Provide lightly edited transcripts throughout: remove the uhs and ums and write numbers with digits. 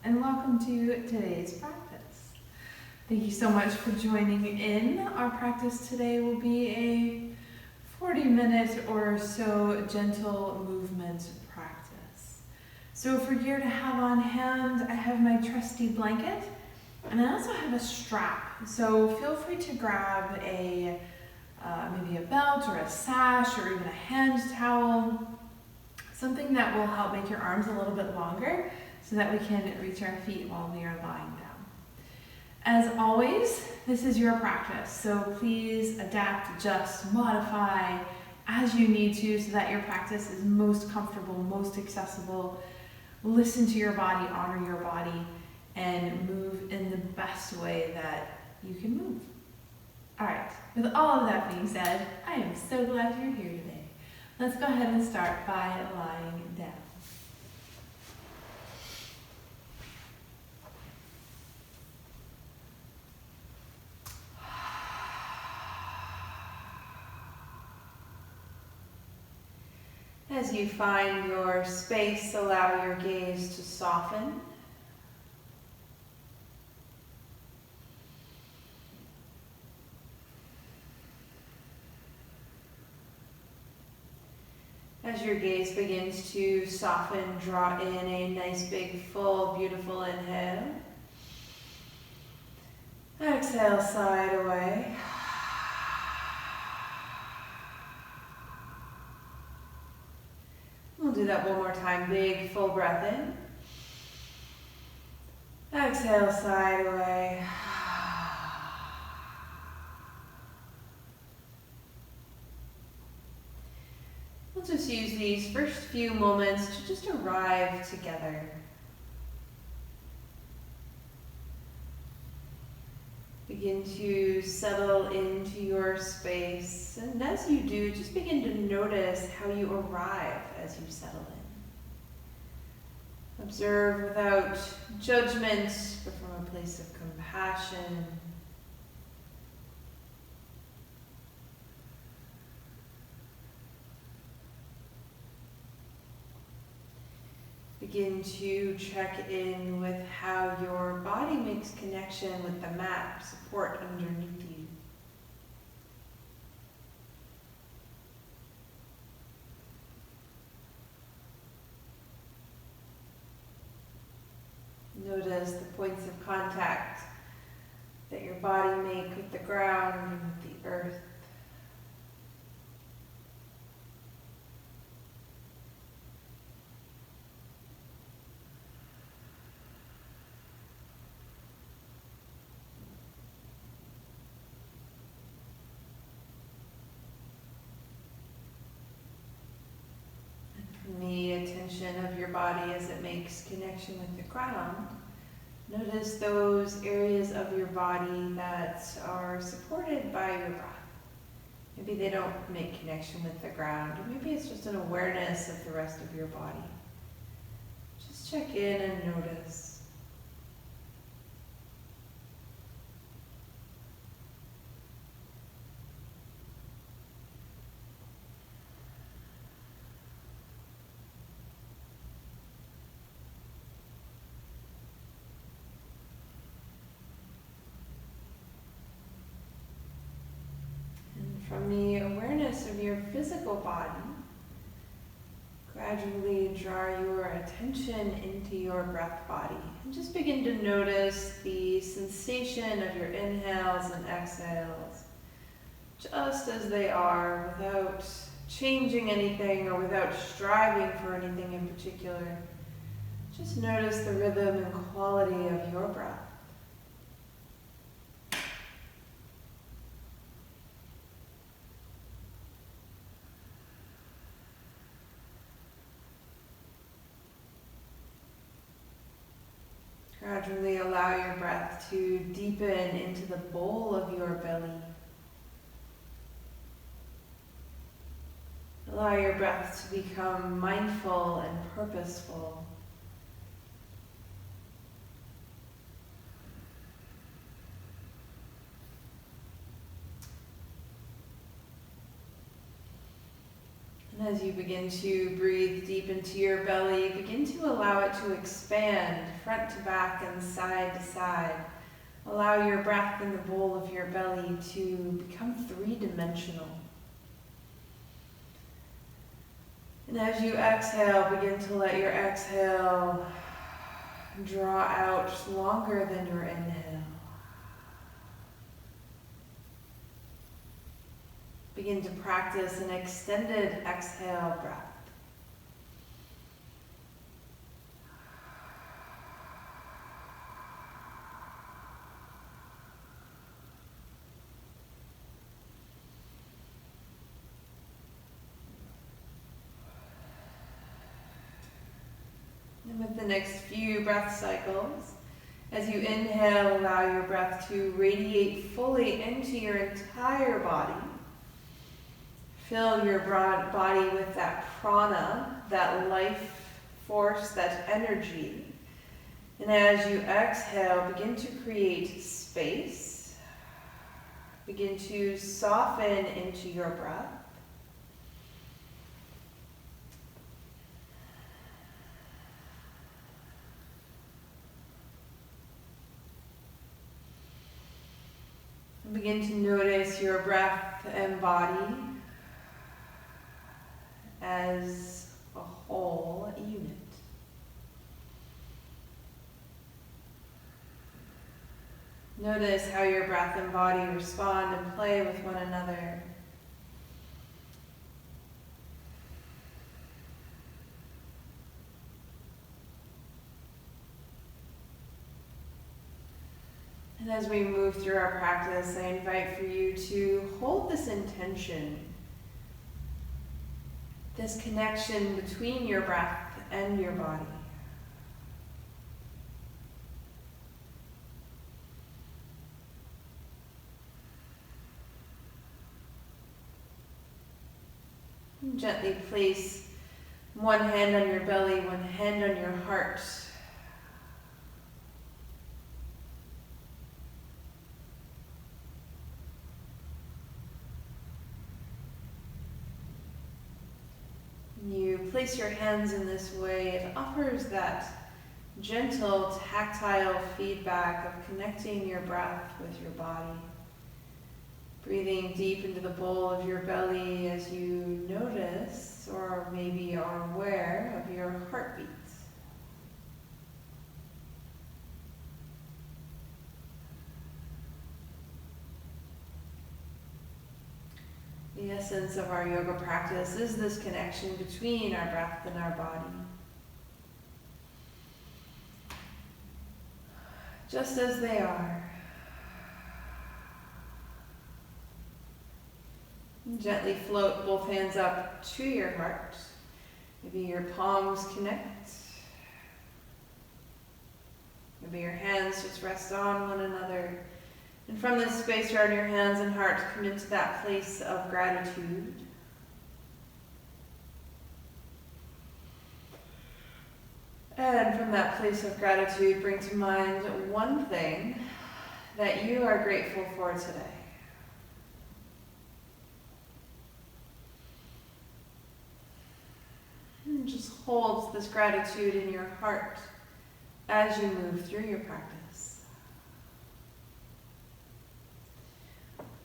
and welcome to today's practice. Thank you so much for joining in. Our practice today will be a 40-minute or so gentle movement practice. So for gear to have on hand, I have my trusty blanket, and I also have a strap. So feel free to grab maybe a belt or a sash or even a hand towel, something that will help make your arms a little bit longer so that we can reach our feet while we are lying down. As always, this is your practice, so please adapt, adjust, modify as you need to so that your practice is most comfortable, most accessible. Listen to your body, honor your body, and move in the best way that you can move. All right, with all of that being said, I am so glad you're here today. Let's go ahead and start by lying down. As you find your space, allow your gaze to soften. As your gaze begins to soften, draw in a nice, big, full, beautiful inhale. Exhale, side away. We'll do that one more time. Big, full breath in. Exhale, side away. We'll just use these first few moments to just arrive together. Begin to settle into your space, and as you do, just begin to notice how you arrive as you settle in. Observe without judgment, but from a place of compassion. Begin to check in with how your body makes connection with the mat support underneath you. Notice the points of contact that your body makes with the ground and with the earth. The attention of your body as it makes connection with the ground. Notice those areas of your body that are supported by your breath. Maybe they don't make connection with the ground, or maybe it's just an awareness of the rest of your body. Just check in and notice. From the awareness of your physical body, gradually draw your attention into your breath body. And just begin to notice the sensation of your inhales and exhales, just as they are, without changing anything or without striving for anything in particular. Just notice the rhythm and quality of your breath. Gradually allow your breath to deepen into the bowl of your belly. Allow your breath to become mindful and purposeful. And as you begin to breathe deep into your belly, begin to allow it to expand front to back and side to side. Allow your breath in the bowl of your belly to become three-dimensional. And as you exhale, begin to let your exhale draw out longer than your inhale. Begin to practice an extended exhale breath. And with the next few breath cycles, as you inhale, allow your breath to radiate fully into your entire body. Fill your broad body with that prana, that life force, that energy. And as you exhale, begin to create space. Begin to soften into your breath. And begin to notice your breath and body as a whole unit. Notice how your breath and body respond and play with one another. And as we move through our practice, I invite for you to hold this intention, this connection between your breath and your body. And gently place one hand on your belly, one hand on your heart. You place your hands in this way, it offers that gentle, tactile feedback of connecting your breath with your body. Breathing deep into the bowl of your belly as you notice, or maybe are aware of your heartbeat. The essence of our yoga practice is this connection between our breath and our body. Just as they are. And gently float both hands up to your heart. Maybe your palms connect. Maybe your hands just rest on one another. And from this space around your hands and heart, come into that place of gratitude. And from that place of gratitude, bring to mind one thing that you are grateful for today. And just hold this gratitude in your heart as you move through your practice.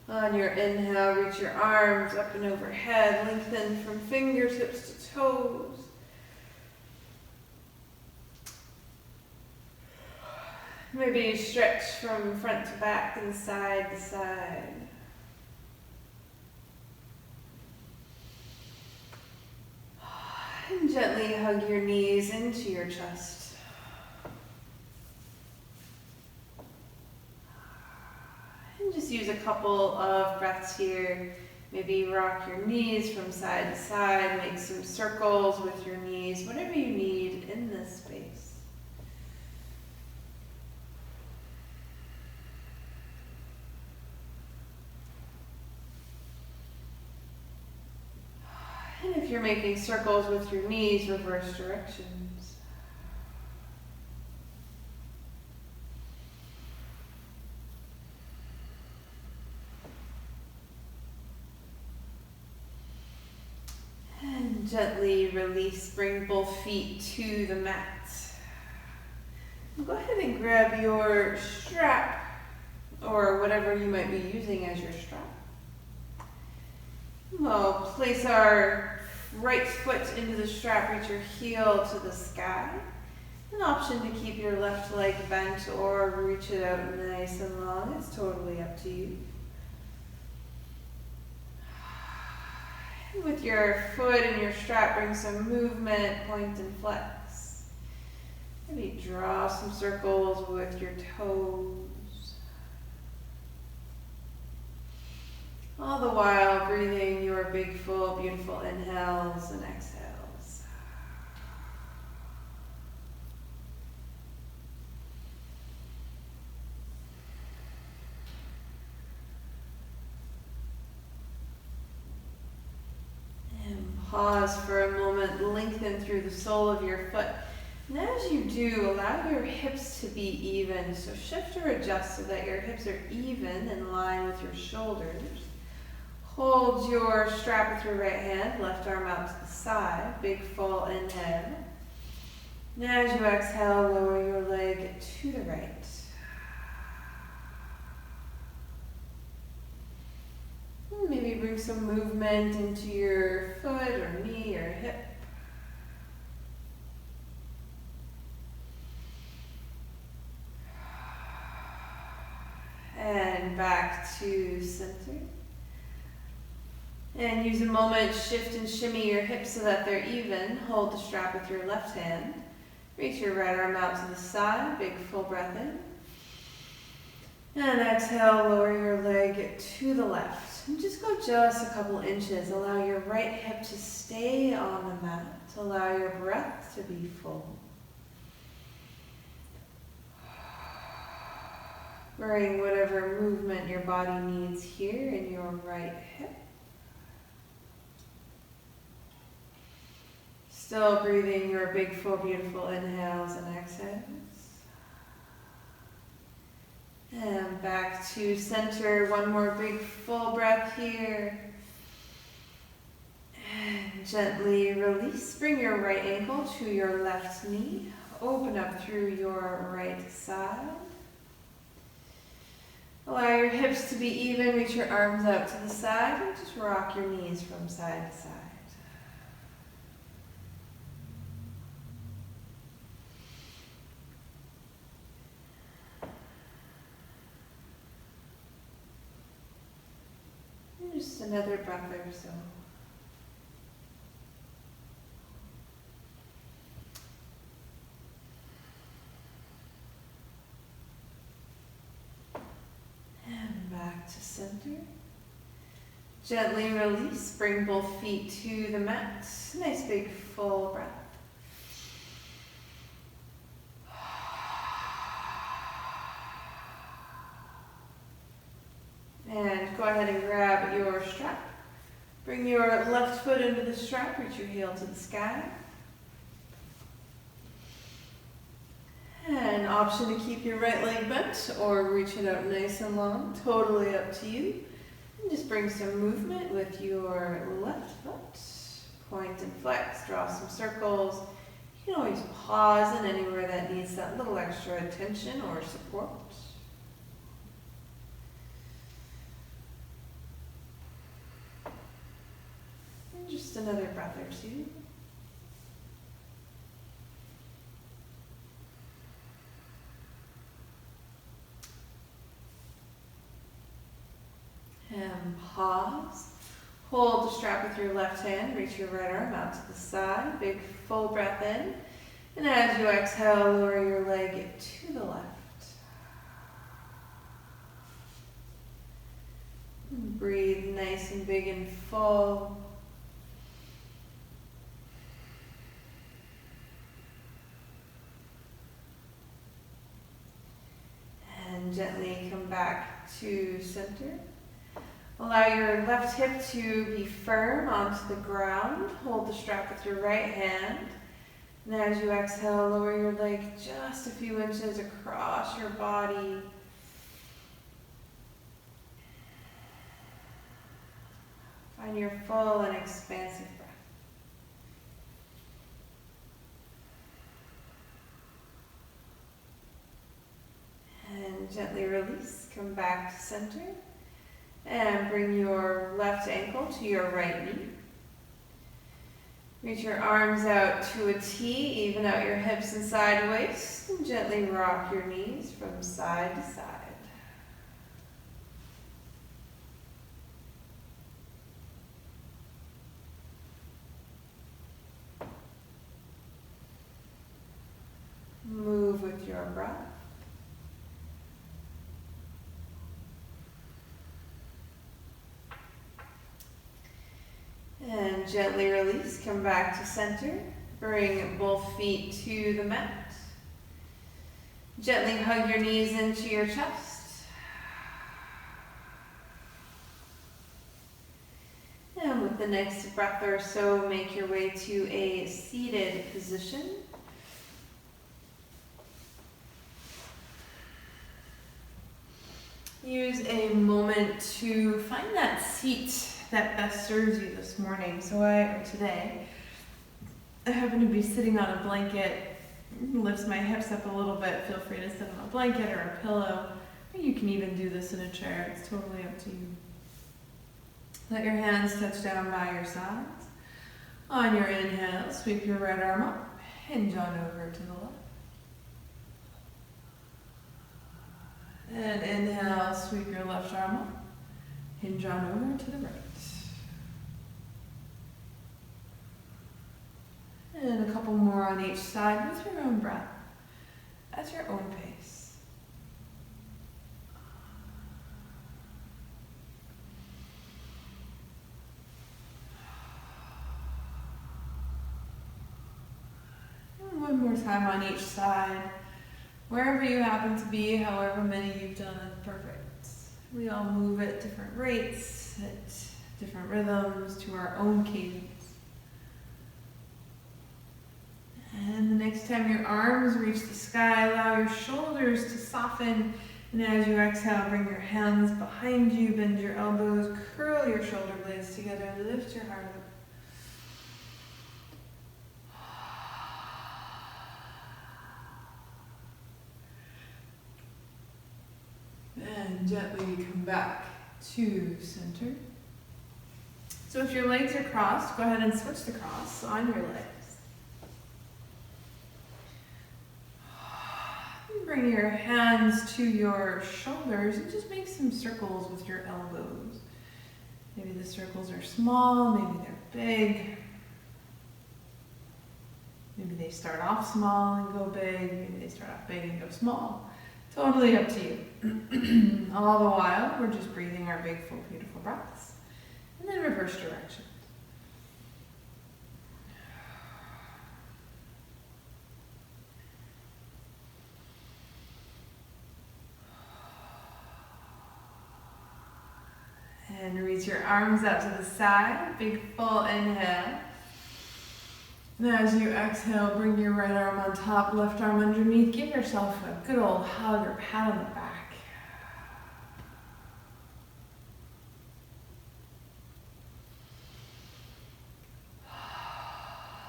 On your inhale, reach your arms up and overhead, lengthen from fingertips to toes. Maybe stretch from front to back and side to side. And gently hug your knees into your chest. And just use a couple of breaths here. Maybe rock your knees from side to side, make some circles with your knees, whatever you need in this space. And if you're making circles with your knees, reverse directions. And Gently release, bring both feet to the mat. Go ahead and grab your strap or whatever you might be using as your strap. We'll place our right foot into the strap, reach your heel to the sky. An option to keep your left leg bent or reach it out nice and long. It's totally up to you. With your foot and your strap, bring some movement, point and flex. Maybe draw some circles with your toes. All the while breathing your big, full, beautiful inhales and exhales. Pause for a moment, lengthen through the sole of your foot. And as you do, allow your hips to be even. So shift or adjust so that your hips are even in line with your shoulders. Hold your strap with your right hand, left arm out to the side, big full inhale. And as you exhale, lower your leg to the right. Maybe bring some movement into your foot or knee or hip. And back to center. And use a moment, shift and shimmy your hips so that they're even. Hold the strap with your left hand. Reach your right arm out to the side, big full breath in. And exhale, lower your leg to the left. And just go just a couple inches. Allow your right hip to stay on the mat. Allow your breath to be full. Bring whatever movement your body needs here in your right hip. Still breathing your big, full, beautiful inhales and exhales. And back to center. One more big, full breath here. And gently release. Bring your right ankle to your left knee. Open up through your right side. Allow your hips to be even. Reach your arms out to the side. And just rock your knees from side to side. Just another breath or so. And back to center. Gently release. Bring both feet to the mat. Nice big full breath. And go ahead and grab your strap. Bring your left foot into the strap, reach your heel to the sky. And option to keep your right leg bent or reach it out nice and long, totally up to you. And just bring some movement with your left foot. Point and flex, draw some circles. You can always pause in anywhere that needs that little extra attention or support. Just another breath or two. And pause. Hold the strap with your left hand. Reach your right arm out to the side. Big full breath in. And as you exhale, lower your leg to the left. And breathe nice and big and full. And gently come back to center. Allow your left hip to be firm onto the ground. Hold the strap with your right hand. And as you exhale, lower your leg just a few inches across your body. Find your full and expansive breath. gently release. Come back to center. And bring your left ankle to your right knee. Reach your arms out to a T, even out your hips and side waist, and gently rock your knees from side to side. Move with your breath. And gently release, come back to center. Bring both feet to the mat. Gently hug your knees into your chest. And with the next breath or so, make your way to a seated position. Use a moment to find that seat that best serves you this morning. Or today, I happen to be sitting on a blanket. Lifts my hips up a little bit. Feel free to sit on a blanket or a pillow. Or you can even do this in a chair. It's totally up to you. Let your hands touch down by your sides. On your inhale, sweep your right arm up. Hinge on over to the left. And inhale, sweep your left arm up. Hinge on over to the right. And a couple more on each side with your own breath, at your own pace. And one more time on each side. Wherever you happen to be, however many you've done, is perfect. We all move at different rates, at different rhythms, to our own cadence. And the next time your arms reach the sky, allow your shoulders to soften. And as you exhale, bring your hands behind you, bend your elbows, curl your shoulder blades together, lift your heart up. And gently come back to center. So if your legs are crossed, go ahead and switch the cross on your legs. Bring your hands to your shoulders and just make some circles with your elbows. Maybe the circles are small, maybe they're big. Maybe they start off small and go big, maybe they start off big and go small. Totally up to you. All the while, we're just breathing our big, full, beautiful breaths. And then reverse direction. And reach your arms out to the side, big full inhale. And as you exhale, bring your right arm on top, left arm underneath. Give yourself a good old hug or pat on the back.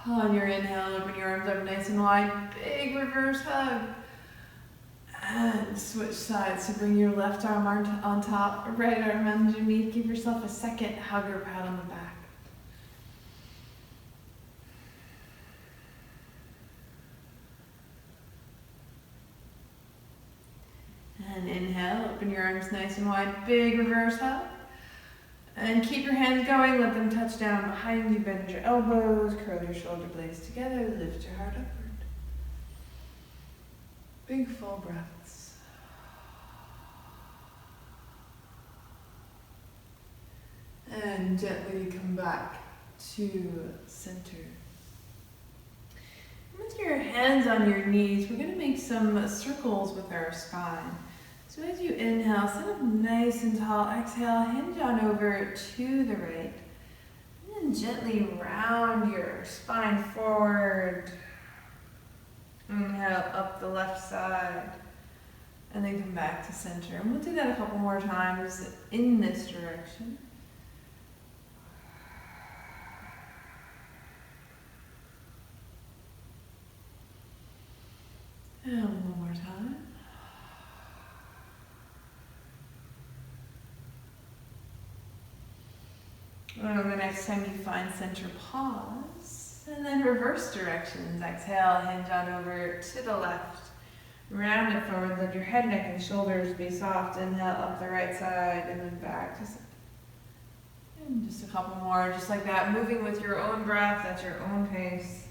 On your inhale, open your arms up nice and wide, big reverse hug. And switch sides, so bring your left arm on top, right arm underneath. Give yourself a second hug or pat on the back. And inhale, open your arms nice and wide, big reverse hug. And keep your hands going, let them touch down behind you, bend your elbows, curl your shoulder blades together, lift your heart upward. Big full breaths. And gently come back to center. With your hands on your knees, we're going to make some circles with our spine. So as you inhale, sit up nice and tall. Exhale, hinge on over to the right. And then gently round your spine forward. Inhale up the left side. And then come back to center. And we'll do that a couple more times in this direction. And one more time. The next time you find center, pause. And then reverse directions. Exhale, hinge on over to the left. Round it forward, let your head, neck, and shoulders be soft. Inhale up the right side and then back to center. And just a couple more, just like that. Moving with your own breath at your own pace.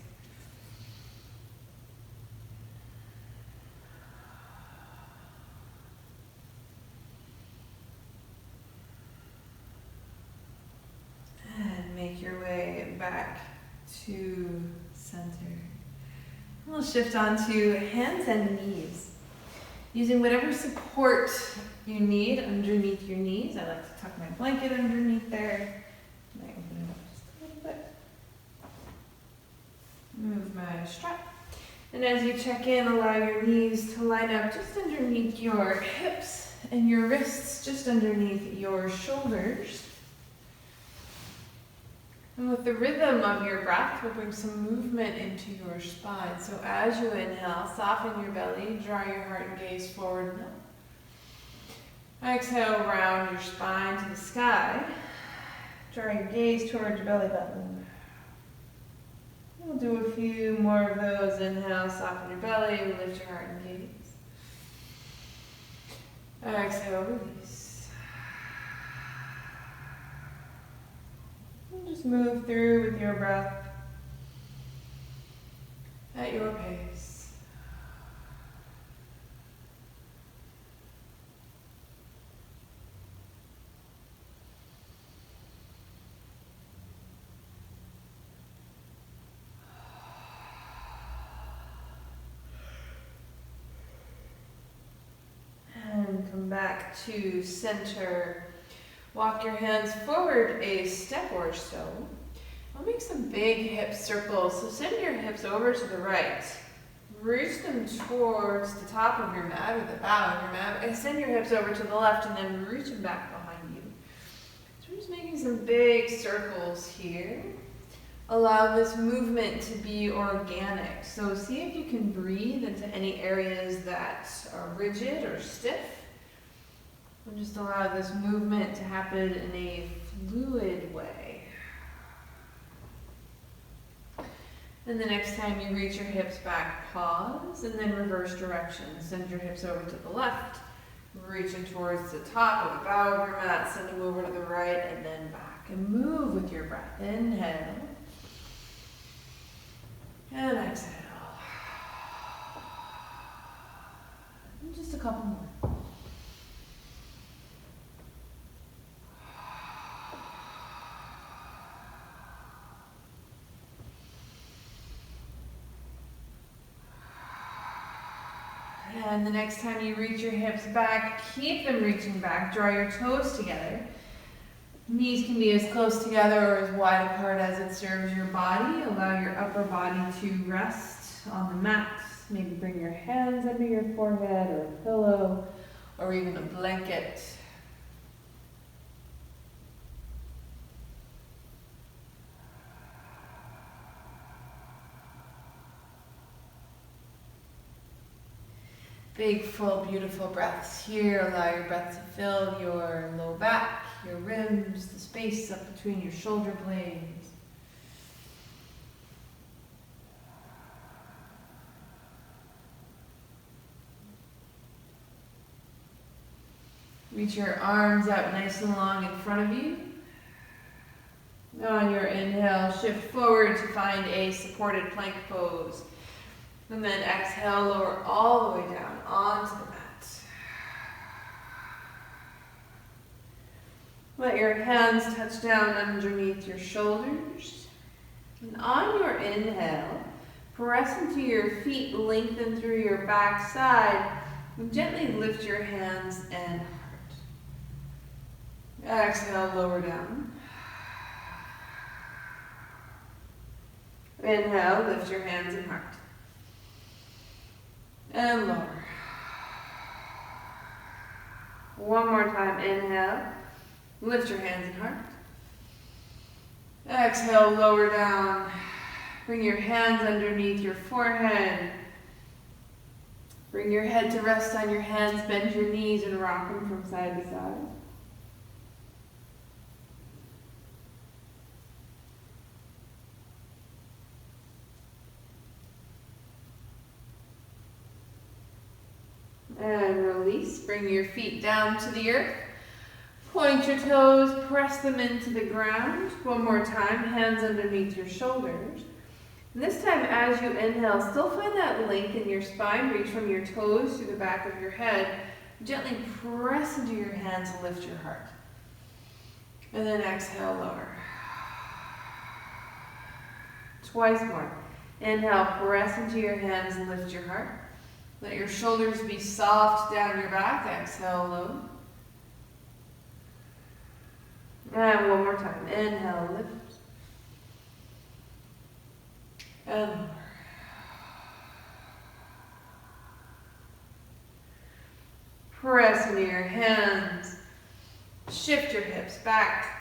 And make your way back to center. We'll shift onto hands and knees. Using whatever support you need underneath your knees. I like to tuck my blanket underneath there. I might open it up just a little bit. Move my strap. And as you check in, allow your knees to line up just underneath your hips and your wrists just underneath your shoulders. And with the rhythm of your breath, we'll bring some movement into your spine. So as you inhale, soften your belly, draw your heart and gaze forward. Exhale, round your spine to the sky. Draw your gaze towards your belly button. We'll do a few more of those. Inhale, soften your belly, lift your heart and gaze. Exhale, release. Just move through with your breath at your pace. And come back to center. Walk your hands forward a step or so. I'll make some big hip circles. So send your hips over to the right. Reach them towards the top of your mat or the bow of your mat. And send your hips over to the left and then reach them back behind you. So we're just making some big circles here. Allow this movement to be organic. So see if you can breathe into any areas that are rigid or stiff. And just allow this movement to happen in a fluid way. And the next time you reach your hips back, pause, and then reverse direction. Send your hips over to the left, reaching towards the top of the bow of your mat, send them over to the right, and then back. And move with your breath. Inhale. And exhale. And just a couple more. And the next time you reach your hips back, keep them reaching back. Draw your toes together. Knees can be as close together or as wide apart as it serves your body. Allow your upper body to rest on the mat. Maybe bring your hands under your forehead or a pillow or even a blanket. Big, full, beautiful breaths here. Allow your breath to fill your low back, your ribs, the space up between your shoulder blades. Reach your arms out nice and long in front of you. On your inhale, shift forward to find a supported plank pose. And then exhale, lower all the way down onto the mat. Let your hands touch down underneath your shoulders. And on your inhale, press into your feet, lengthen through your back side, and gently lift your hands and heart. Exhale, lower down. Inhale, lift your hands and heart. And lower. One more time, inhale. Lift your hands and heart. Exhale, lower down. Bring your hands underneath your forehead. Bring your head to rest on your hands, bend your knees and rock them from side to side. And release. Bring your feet down to the earth. Point your toes, press them into the ground. One more time, hands underneath your shoulders. And this time, as you inhale, still find that length in your spine. Reach from your toes to the back of your head. Gently press into your hands and lift your heart. And then exhale, lower. Twice more. Inhale, press into your hands and lift your heart. Let your shoulders be soft down your back. Exhale, low. And one more time. Inhale, lift. And lower. Press into your hands. Shift your hips back.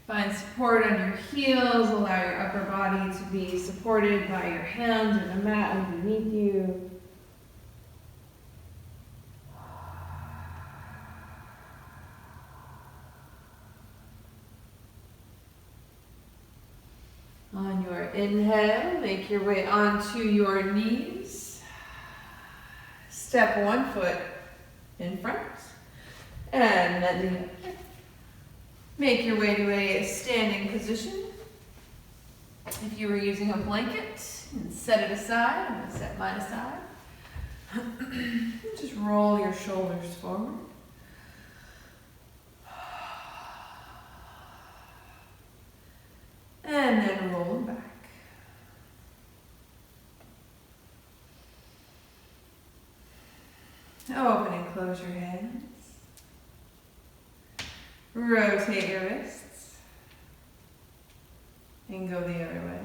Find support on your heels. Allow your upper body to be supported by your hands or the mat underneath you. On your inhale, make your way onto your knees. Step one foot in front and then the other. Make your way to a standing position. If you were using a blanket, set it aside. I'm going to set mine aside. Just roll your shoulders forward. And then roll them back. Open and close your hands. Rotate your wrists. And go the other way.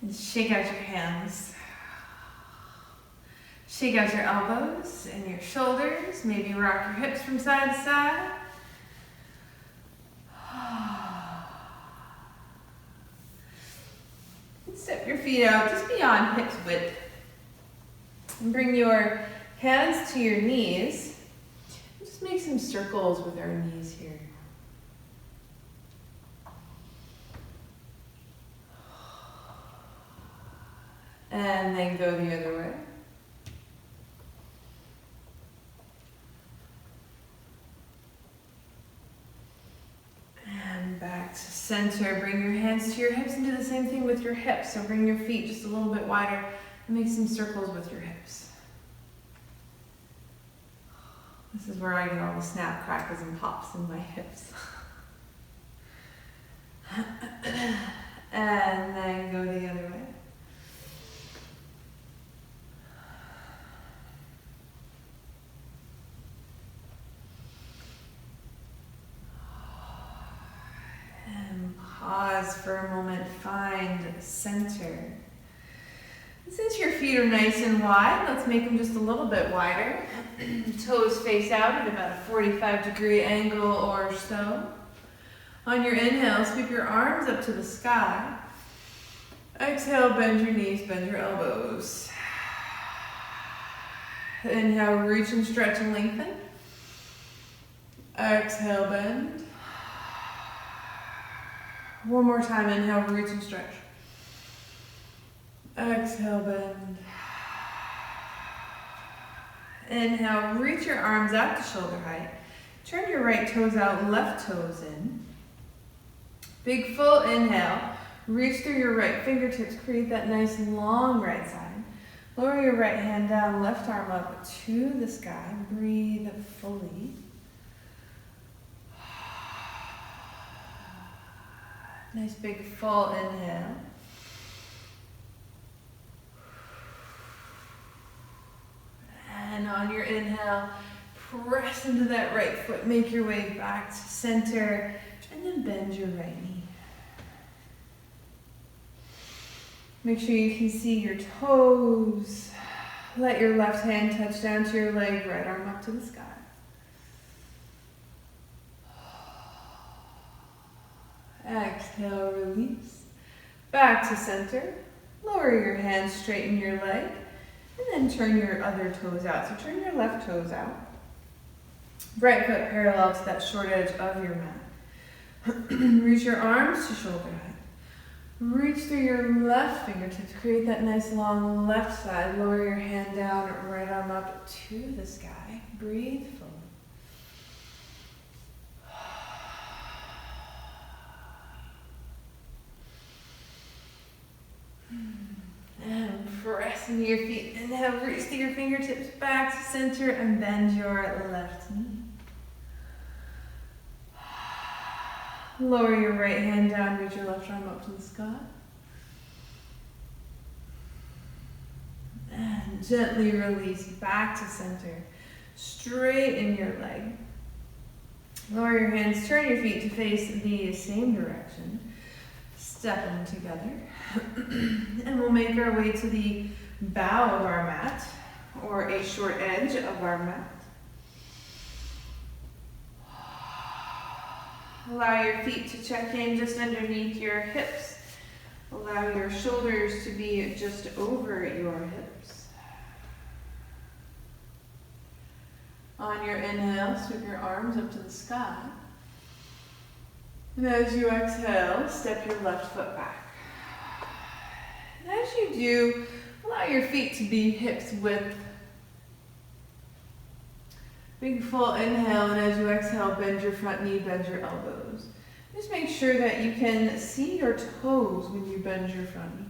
And shake out your hands. Shake out your elbows and your shoulders. Maybe rock your hips from side to side. Step your feet out just beyond hips width. And bring your hands to your knees. Just make some circles with our knees here. And then go the other way. And back to center. Bring your hands to your hips and do the same thing with your hips. So bring your feet just a little bit wider and make some circles with your hips. This is where I get all the snap, crackles, and pops in my hips. And then go the other way. And pause for a moment, find center. Since your feet are nice and wide, let's make them just a little bit wider. Toes face out at about a 45-degree angle or so. On your inhale, sweep your arms up to the sky. Exhale, bend your knees, bend your elbows. Inhale, reach and stretch and lengthen. Exhale, bend. One more time, inhale, reach and stretch. Exhale, bend. Inhale, reach your arms out to shoulder height. Turn your right toes out, left toes in. Big full inhale. Reach through your right fingertips, create that nice and long right side. Lower your right hand down, left arm up to the sky. Breathe fully. Nice big full inhale. And on your inhale, press into that right foot, make your way back to center, and then bend your right knee. Make sure you can see your toes. Let your left hand touch down to your leg, right arm up to the sky. Exhale, release. Back to center. Lower your hands, straighten your leg, and then turn your other toes out. So turn your left toes out. Right foot parallel to that short edge of your mat. Reach your arms to shoulder height. Reach through your left fingertips. Create that nice long left side. Lower your hand down, right arm up to the sky. Breathe fully. And press into your feet. Inhale, reach through your fingertips back to center and bend your left knee. Lower your right hand down, reach your left arm up to the sky. And gently release back to center. Straighten your leg. Lower your hands, turn your feet to face the same direction. Step them together. And we'll make our way to the bow of our mat, or a short edge of our mat. Allow your feet to check in just underneath your hips. Allow your shoulders to be just over your hips. On your inhale, sweep your arms up to the sky. And as you exhale, step your left foot back. And as you do, allow your feet to be hips width. Big full inhale, and as you exhale, bend your front knee, bend your elbows. Just make sure that you can see your toes when you bend your front knee.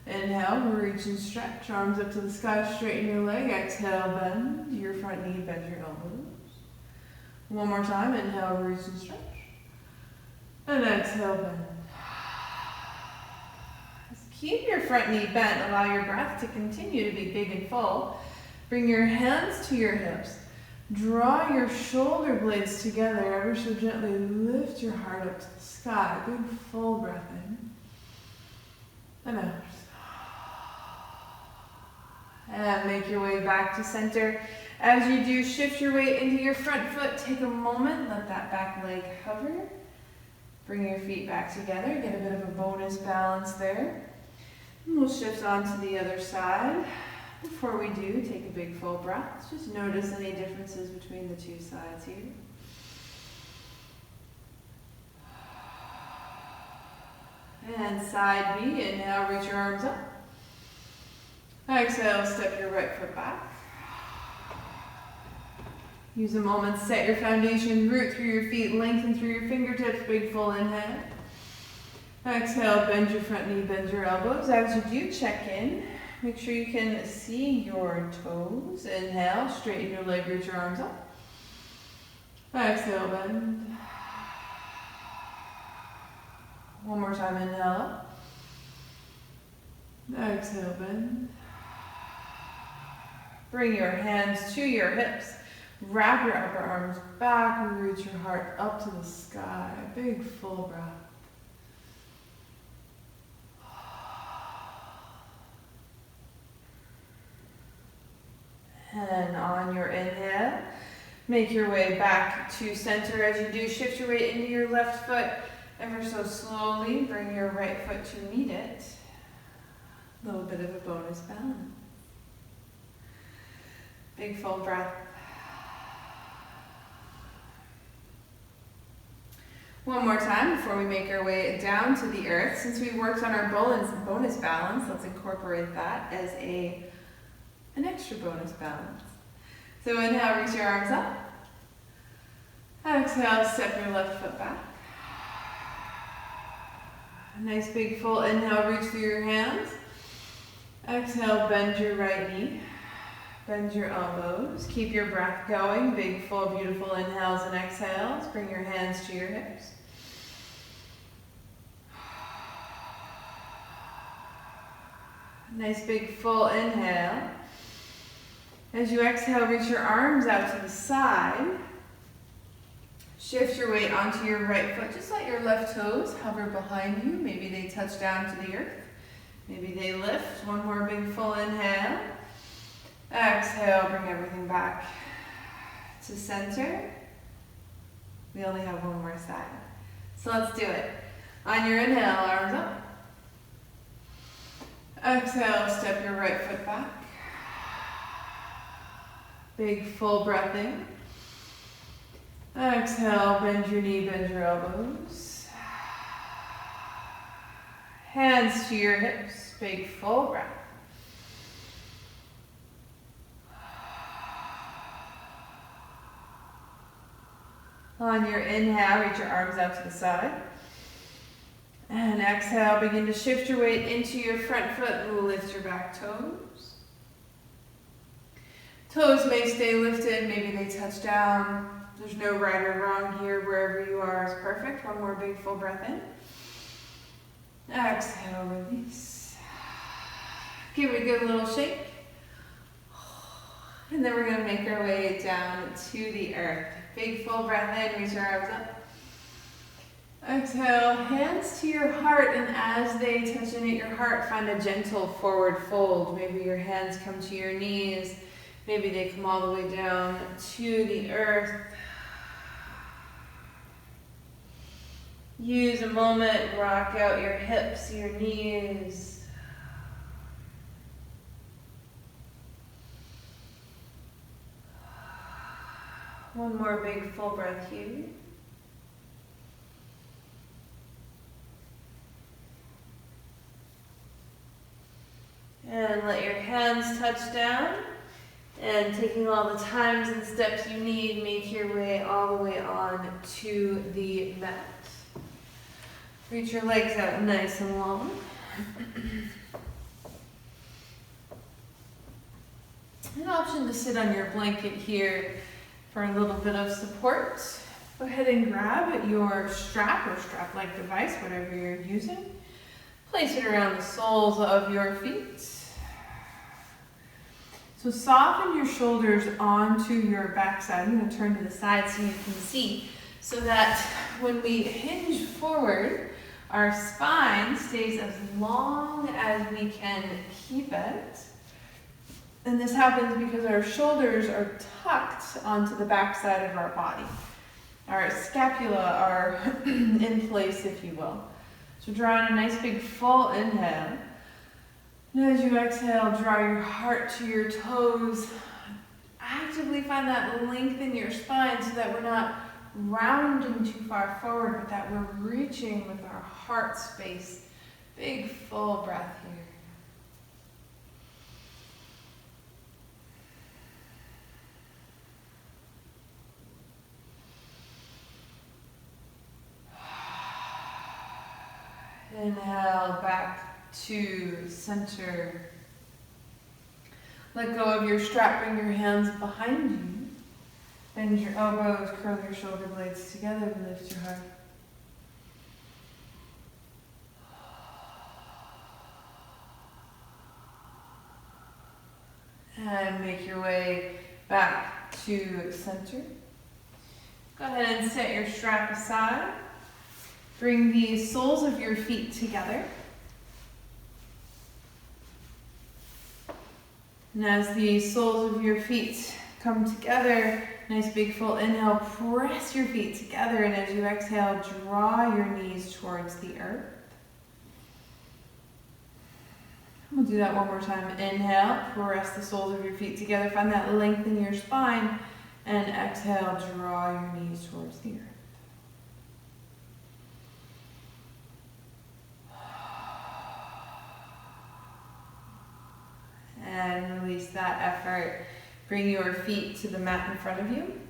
Inhale, reach and stretch, arms up to the sky, straighten your leg. Exhale, bend your front knee, bend your elbows. One more time, inhale, reach and stretch. And exhale, bend. Keep your front knee bent. Allow your breath to continue to be big and full. Bring your hands to your hips. Draw your shoulder blades together ever so gently. Lift your heart up to the sky. Big full breath in. And out. And make your way back to center. As you do, shift your weight into your front foot. Take a moment. Let that back leg hover. Bring your feet back together. Get a bit of a bonus balance there. And we'll shift on to the other side. Before we do, take a big full breath. Just notice any differences between the two sides here. And side B, inhale, reach your arms up. Exhale, step your right foot back. Use a moment to set your foundation, root through your feet, lengthen through your fingertips, big full inhale. Exhale, bend your front knee, bend your elbows. As you do, check in. Make sure you can see your toes. Inhale, straighten your leg, reach your arms up. Exhale, bend. One more time, inhale up. Exhale, bend. Bring your hands to your hips. Wrap your upper arms back and reach your heart up to the sky. Big full breath. And on your inhale, make your way back to center. As you do, shift your weight into your left foot ever so slowly. Bring your right foot to meet it. A little bit of a bonus balance. Big full breath. One more time before we make our way down to the earth. Since we worked on our bonus balance, let's incorporate that as an extra bonus balance. So inhale, reach your arms up. Exhale, step your left foot back. A nice big full inhale, reach through your hands. Exhale, bend your right knee. Bend your elbows. Keep your breath going. Big, full, beautiful inhales and exhales. Bring your hands to your hips. Nice big full inhale. As you exhale, reach your arms out to the side. Shift your weight onto your right foot. Just let your left toes hover behind you. Maybe they touch down to the earth. Maybe they lift. One more big full inhale. Exhale, bring everything back to center. We only have one more side. So let's do it. On your inhale, arms up. Exhale, step your right foot back. Big full breath in. Exhale, bend your knee, bend your elbows. Hands to your hips, big full breath. On your inhale, reach your arms out to the side. And exhale, begin to shift your weight into your front foot and lift your back toes. Toes may stay lifted, maybe they touch down. There's no right or wrong here, wherever you are is perfect. One more big full breath in. Exhale, release. Give it a good little shake. And then we're going to make our way down to the earth. Big full breath in, reach your arms up. Exhale, hands to your heart, and as they touch in at your heart, find a gentle forward fold. Maybe your hands come to your knees. Maybe they come all the way down to the earth. Use a moment, rock out your hips, your knees. One more big full breath here. And let your hands touch down. And taking all the times and steps you need, make your way all the way on to the mat. Reach your legs out nice and long. An option to sit on your blanket here for a little bit of support. Go ahead and grab your strap or strap-like device, whatever you're using. Place it around the soles of your feet. So soften your shoulders onto your backside. I'm going to turn to the side so you can see, so that when we hinge forward, our spine stays as long as we can keep it. And this happens because our shoulders are tucked onto the backside of our body. Our scapula are in place, if you will. So draw in a nice big full inhale. And as you exhale, draw your heart to your toes. Actively find that length in your spine so that we're not rounding too far forward, but that we're reaching with our heart space. Big full breath here. Inhale back to center. Let go of your strap, bring your hands behind you. Bend your elbows, curl your shoulder blades together, and lift your heart. And make your way back to center. Go ahead and set your strap aside. Bring the soles of your feet together. And as the soles of your feet come together, nice big full inhale, press your feet together, and as you exhale, draw your knees towards the earth. We'll do that one more time. Inhale, press the soles of your feet together, find that length in your spine, and exhale, draw your knees towards the earth. And release that effort. Bring your feet to the mat in front of you,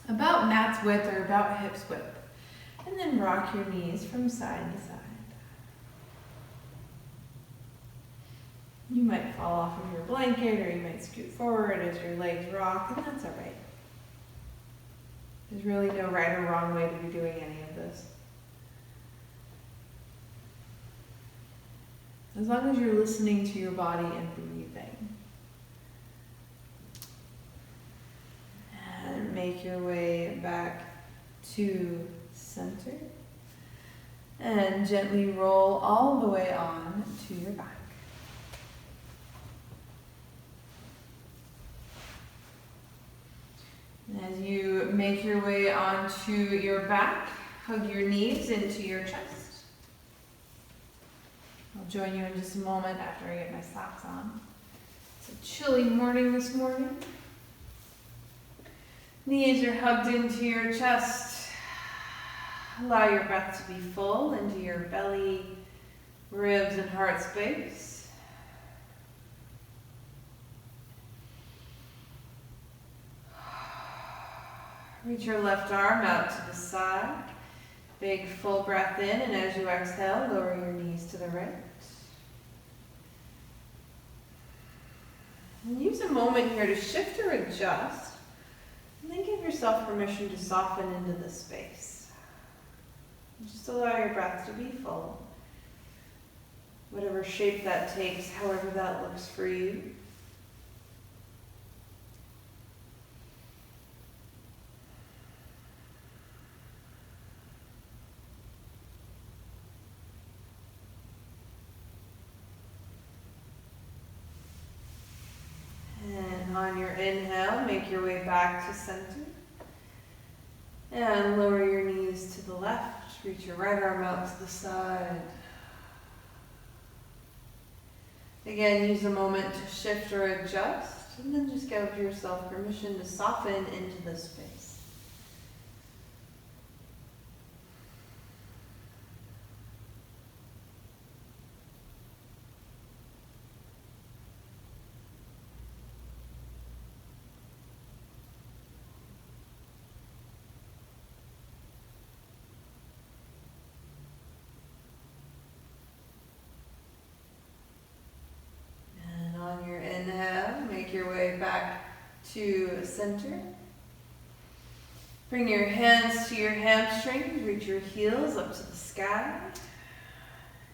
about mat's width or about hips width. And then rock your knees from side to side. You might fall off of your blanket, or you might scoot forward as your legs rock, and that's all right. There's really no right or wrong way to be doing any of this. As long as you're listening to your body and breathing. And make your way back to center. And gently roll all the way on to your back. And as you make your way onto your back, hug your knees into your chest. I'll join you in just a moment after I get my socks on. It's a chilly morning this morning. Knees are hugged into your chest. Allow your breath to be full into your belly. ribs and heart space. Reach your left arm out to the side. Big full breath in, and as you exhale, lower your knees to the right. And use a moment here to shift or adjust, and then give yourself permission to soften into the space. Just allow your breath to be full. Whatever shape that takes, however that looks for you. And on your inhale, make your way back to center. And lower your knees to the left. Reach your right arm out to the side. Again, use a moment to shift or adjust, and then just give yourself permission to soften into the space. Your way back to center. Bring your hands to your hamstrings, reach your heels up to the sky.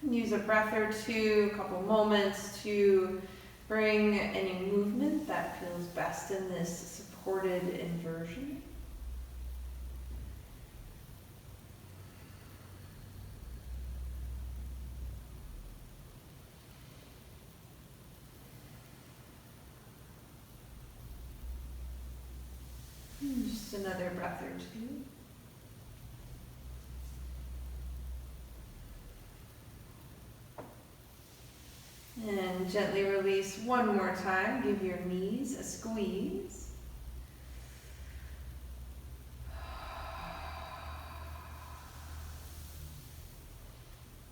Use a breath or two, a couple moments to bring any movement that feels best in this supported inversion. Just another breath or two. And gently release one more time. Give your knees a squeeze.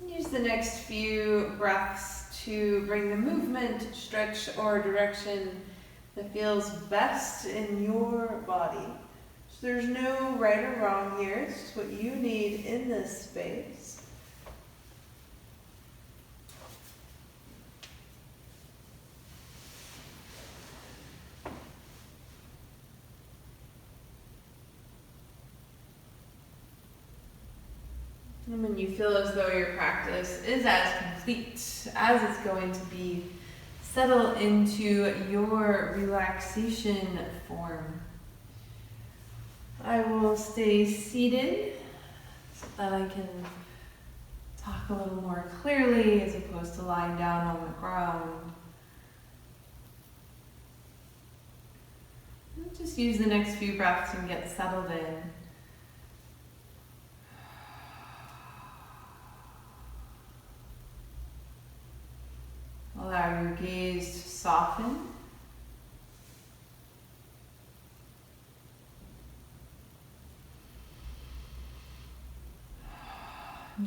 Use the next few breaths to bring the movement, stretch, or direction that feels best in your body. So there's no right or wrong here. It's just what you need in this space. And when you feel as though your practice is as complete as it's going to be, settle into your relaxation form. I will stay seated so that I can talk a little more clearly as opposed to lying down on the ground. And just use the next few breaths and get settled in. Allow your gaze to soften.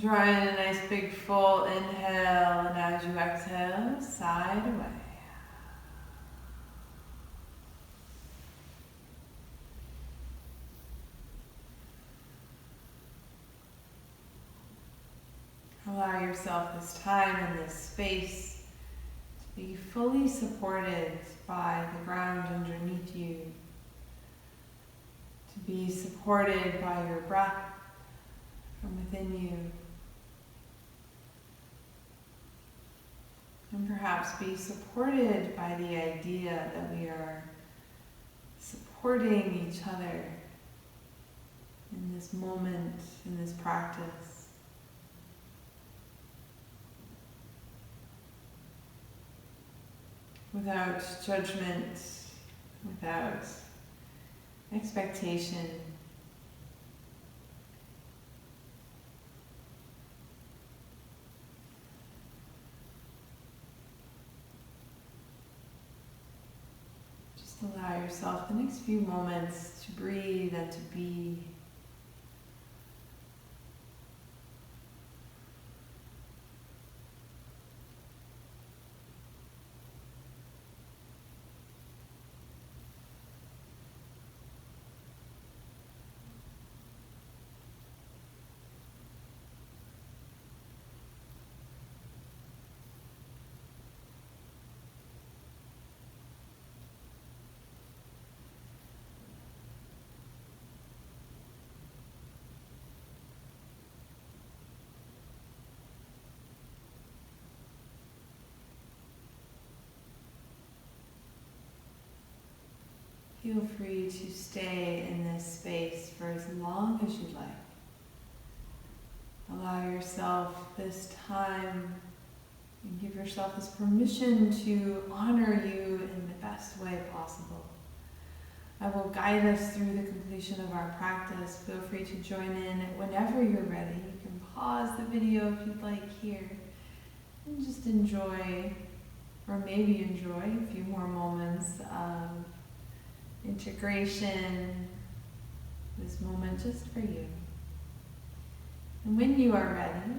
Draw in a nice big full inhale, and as you exhale, side away. Allow yourself this time and this space to be fully supported by the ground underneath you, to be supported by your breath from within you, and perhaps be supported by the idea that we are supporting each other in this moment, in this practice. Without judgment, without expectation. Just allow yourself the next few moments to breathe and to be. Feel free to stay in this space for as long as you'd like. Allow yourself this time and give yourself this permission to honor you in the best way possible. I will guide us through the completion of our practice. Feel free to join in whenever you're ready. You can pause the video if you'd like here and just enjoy, or maybe enjoy, a few more moments of integration, this moment just for you. And when you are ready,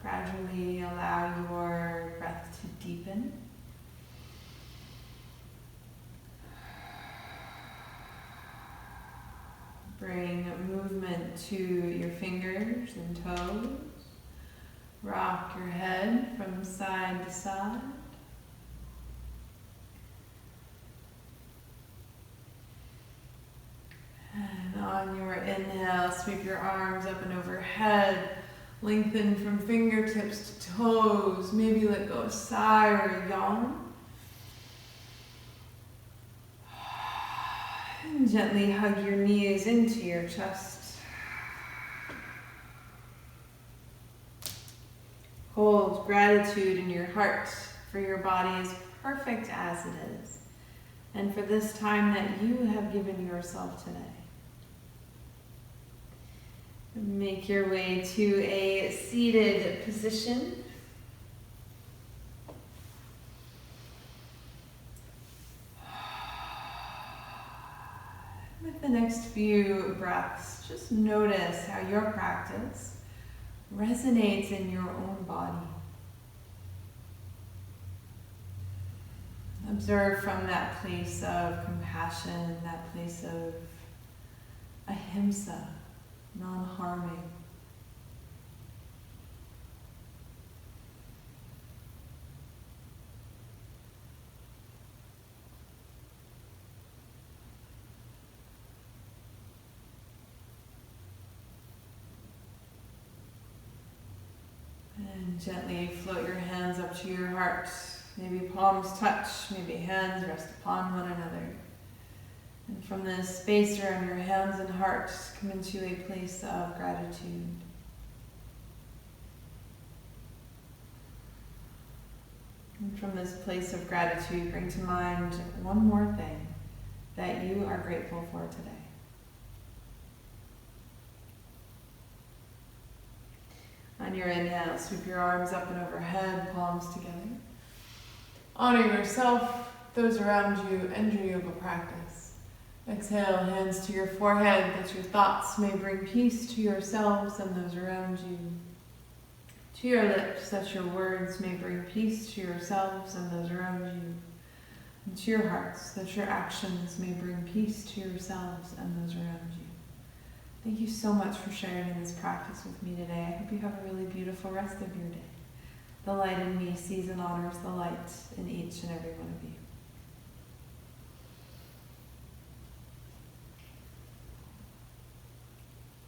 gradually allow your breath to deepen. Bring movement to your fingers and toes. Rock your head from side to side. And on your inhale, sweep your arms up and overhead. Lengthen from fingertips to toes. Maybe let go of sigh or yawn. And gently hug your knees into your chest. Hold gratitude in your heart for your body is perfect as it is, and for this time that you have given yourself today. Make your way to a seated position. With the next few breaths, just notice how your practice resonates in your own body. Observe from that place of compassion, that place of ahimsa, non-harming. And gently float your hands up to your heart. Maybe palms touch, maybe hands rest upon one another. And from this space around your hands and heart, come into a place of gratitude. And from this place of gratitude, bring to mind one more thing that you are grateful for today. On your inhale, sweep your arms up and overhead, palms together. Honor yourself, those around you, and your yoga practice. Exhale, hands to your forehead, that your thoughts may bring peace to yourselves and those around you. To your lips, that your words may bring peace to yourselves and those around you. And to your hearts, that your actions may bring peace to yourselves and those around you. Thank you so much for sharing in this practice with me today. I hope you have a really beautiful rest of your day. The light in me sees and honors the light in each and every one of you.